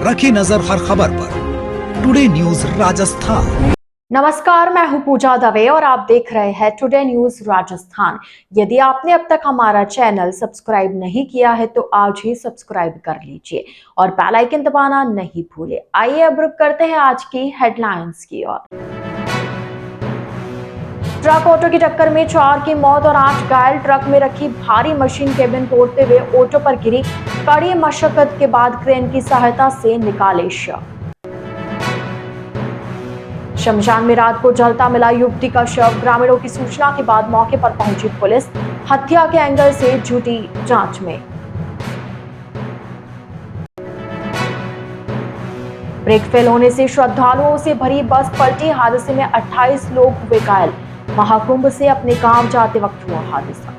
रखी नजर हर खबर पर। Today news Rajasthan. नमस्कार, मैं हूं पूजा दवे और आप देख रहे हैं टुडे न्यूज राजस्थान। यदि आपने अब तक हमारा चैनल सब्सक्राइब नहीं किया है तो आज ही सब्सक्राइब कर लीजिए और बेल आइकन दबाना नहीं भूलें। आइए अब रुक करते हैं आज की हेडलाइंस की ओर। ट्रक ऑटो की टक्कर में 4 की मौत और 8 घायल। ट्रक में रखी भारी मशीन केबिन तोड़ते हुए ऑटो पर गिरी। कड़ी मशक्कत के बाद क्रेन की सहायता से निकाले शव। शमशान में रात को जलता मिला युवती का शव। ग्रामीणों की सूचना के बाद मौके पर पहुंची पुलिस। हत्या के एंगल से जुटी जांच में। ब्रेक फेल होने से श्रद्धालुओं से भरी बस पलटी। हादसे में 28 लोग हुए घायल। महाकुंभ से अपने गांव जाते वक्त हुआ हादसा।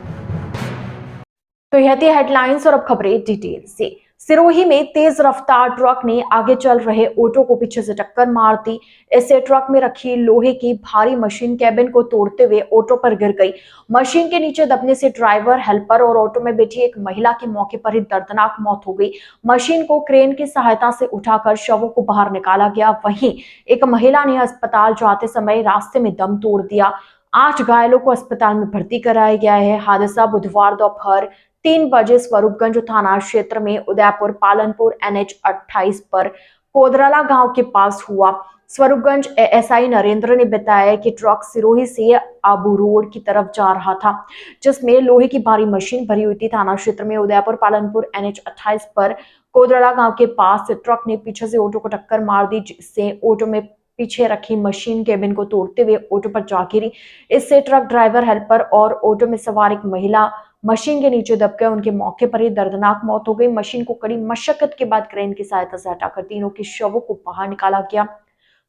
तो यह थी हेडलाइंस और अब खबरें डिटेल से। सिरोही में तेज रफ्तार ट्रक ने आगे चल रहे ऑटो को पीछे से टक्कर मार दी। इससे ट्रक में रखी लोहे की भारी मशीन केबिन को तोड़ते हुए ऑटो पर गिर गई। मशीन के नीचे दबने से ड्राइवर, हेल्पर और ऑटो में बैठी एक महिला की मौके पर ही दर्दनाक मौत हो गई। मशीन को क्रेन की सहायता से उठाकर शवों को बाहर निकाला गया। वहीं एक महिला ने अस्पताल जाते समय रास्ते में दम तोड़ दिया। 8 घायलों को अस्पताल में भर्ती कराया गया है। हादसा बुधवार दोपहर 3 बजे स्वरूपगंज थाना क्षेत्र में उदयपुर पालनपुर NH 28 पर कोदराला गांव के पास हुआ। स्वरूपगंज ASI नरेंद्र ने बताया कि ट्रक सिरोही से आबू रोड की तरफ जा रहा था, जिसमें लोहे की भारी मशीन भरी हुई थी। थाना क्षेत्र में उदयपुर पालनपुर NH 28 पर कोदराला गांव के पास ट्रक ने पीछे से ऑटो को टक्कर मार दी, जिससे ऑटो में पीछे रखी मशीन केबिन को तोड़ते हुए ऑटो पर जा गिरी। इससे ट्रक ड्राइवर, हेल्पर और ऑटो में सवार एक महिला मशीन के नीचे दब गए। उनके मौके पर ही दर्दनाक मौत हो गई। मशीन को कड़ी मशक्कत के बाद क्रेन की सहायता से हटाकर तीनों के शवों को बाहर निकाला गया।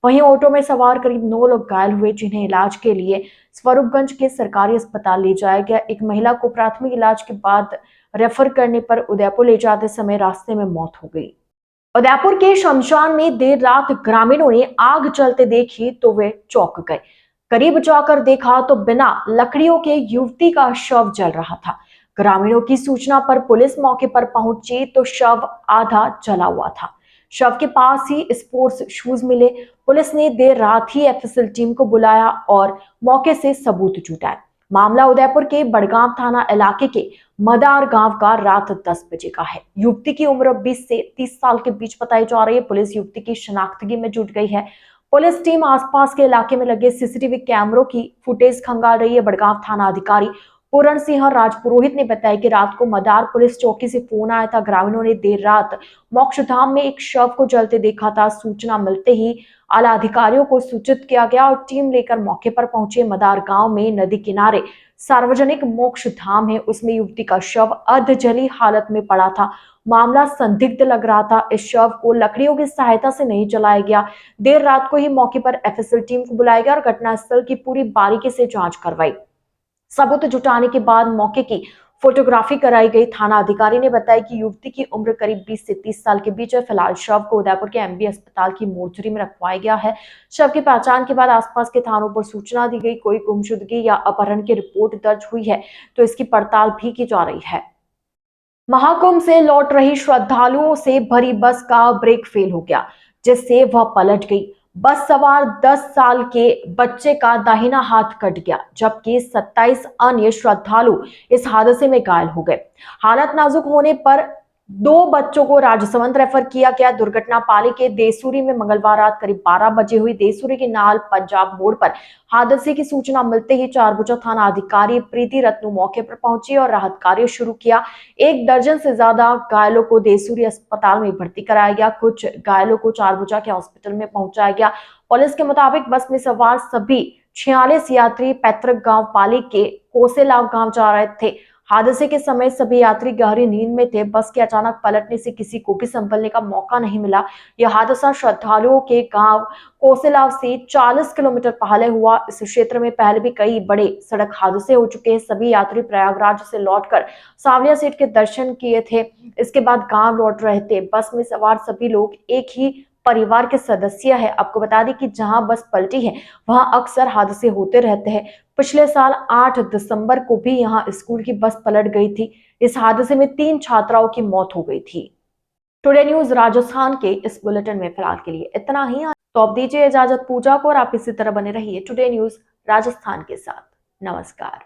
वहीं ऑटो में सवार करीब 9 लोग घायल हुए, जिन्हें इलाज के लिए स्वरूपगंज के सरकारी अस्पताल ले जाया गया। एक महिला को प्राथमिक इलाज के बाद रेफर करने पर उदयपुर ले जाते समय रास्ते में मौत हो गई। उदयपुर के शमशान में देर रात ग्रामीणों ने आग जलते देखी तो वे चौंक गए। करीब जाकर देखा तो बिना लकड़ियों के युवती का शव जल रहा था। ग्रामीणों की सूचना पर पुलिस मौके पर पहुंची तो शव आधा जला हुआ था। शव के पास ही स्पोर्ट्स शूज मिले। पुलिस ने देर रात ही FSL टीम को बुलाया और मौके से सबूत जुटाए। मामला उदयपुर के बड़गांव थाना इलाके के मदार गांव का रात 10 बजे का है। युवती की उम्र 20 से 30 साल के बीच बताई जा रही है। पुलिस युवती की शनाख्तगी में जुट गई है। पुलिस टीम आसपास के इलाके में लगे CCTV कैमरों की फुटेज खंगाल रही है। बड़गांव थाना अधिकारी पूरण सिंह राजपुरोहित ने बताया कि रात को मदार पुलिस चौकी से फोन आया था। ग्रामीणों ने देर रात मोक्षधाम में एक शव को जलते देखा था। सूचना मिलते ही आला अधिकारियों को सूचित किया गया और टीम लेकर मौके पर पहुंचे। मदार गांव में नदी किनारे सार्वजनिक मोक्ष धाम है, उसमें युवती का शव अर्धजली हालत में पड़ा था। मामला संदिग्ध लग रहा था। इस शव को लकड़ियों की सहायता से नहीं जलाया गया। देर रात को ही मौके पर FSL टीम को बुलाया गया और घटनास्थल की पूरी बारीकी से जांच करवाई। सबूत जुटाने के बाद मौके की फोटोग्राफी कराई गई। थाना अधिकारी ने बताया कि युवती की उम्र करीब 20 से 30 साल के बीच है। फिलहाल शव को उदयपुर के MB अस्पताल की मोर्चरी में रखवाया गया है। शव की पहचान के बाद आसपास के थानों पर सूचना दी गई। कोई गुमशुदगी या अपहरण की रिपोर्ट दर्ज हुई है तो इसकी पड़ताल भी की जा रही है। महाकुंभ से लौट रही श्रद्धालुओं से भरी बस का ब्रेक फेल हो गया, जिससे वह पलट गई। बस सवार 10 साल के बच्चे का दाहिना हाथ कट गया, जबकि 27 अन्य श्रद्धालु इस हादसे में घायल हो गए। हालत नाजुक होने पर 2 बच्चों को राजसमंद रेफर किया गया। दुर्घटना पाली के देसूरी में मंगलवार रात करीब 12 बजे हुई। देसूरी के नाल पंजाब मोड़ पर हादसे की सूचना मिलते ही चारभुजा थाना अधिकारी प्रीति रत्नू मौके पर पहुंची और राहत कार्य शुरू किया। 1 दर्जन से ज्यादा घायलों को देसूरी अस्पताल में भर्ती कराया गया। कुछ घायलों को चारभुजा के हॉस्पिटल में पहुंचाया गया। पुलिस के मुताबिक बस में सवार सभी 46 यात्री पैतृक गांव पाली के कोसेलाव गांव जा रहे थे। हादसे के समय सभी यात्री गहरी नींद में थे। बस के अचानक पलटने से किसी को भी संभलने का मौका नहीं मिला। यह हादसा श्रद्धालुओं के गांव कोसेलाव से 40 किलोमीटर पहले हुआ। इस क्षेत्र में पहले भी कई बड़े सड़क हादसे हो चुके हैं। सभी यात्री प्रयागराज से लौटकर सांवलिया सेठ के दर्शन किए थे। इसके बाद गांव लौट रहे थे। बस में सवार सभी लोग एक ही परिवार के सदस्य है। आपको बता दें कि जहां बस पलटी है वहां अक्सर हादसे होते रहते हैं। पिछले साल 8 दिसंबर को भी यहां स्कूल की बस पलट गई थी। इस हादसे में 3 छात्राओं की मौत हो गई थी। टुडे न्यूज राजस्थान के इस बुलेटिन में फिलहाल के लिए इतना ही। तो अब दीजिए इजाजत पूजा को और आप इसी तरह बने रहिए टुडे न्यूज राजस्थान के साथ। नमस्कार।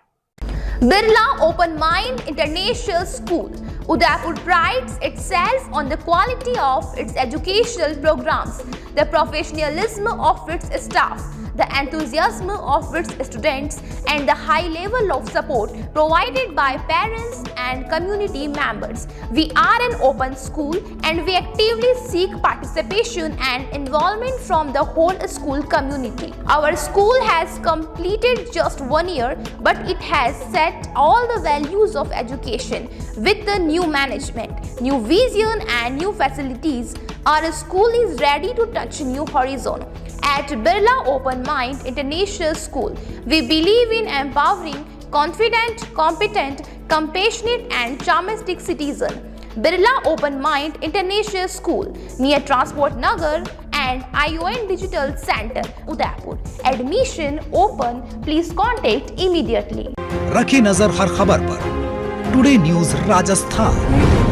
Birla Open Mind International School, Udaipur prides itself on the quality of its educational programs, the professionalism of its staff, the enthusiasm of its students, and the high level of support provided by parents and community members. We are an open school and we actively seek participation and involvement from the whole school community. Our school has completed just 1 year, but it has set all the values of education with the new management, new vision and new facilities. Our school is ready to touch new horizon. At Birla Open Mind International School, we believe in empowering confident, competent, compassionate and charmistic citizen. Birla Open Mind International School near Transport Nagar and ION Digital Center, Udaipur. Admission open. Please contact immediately. रखी नजर हर खबर पर today news Rajasthan.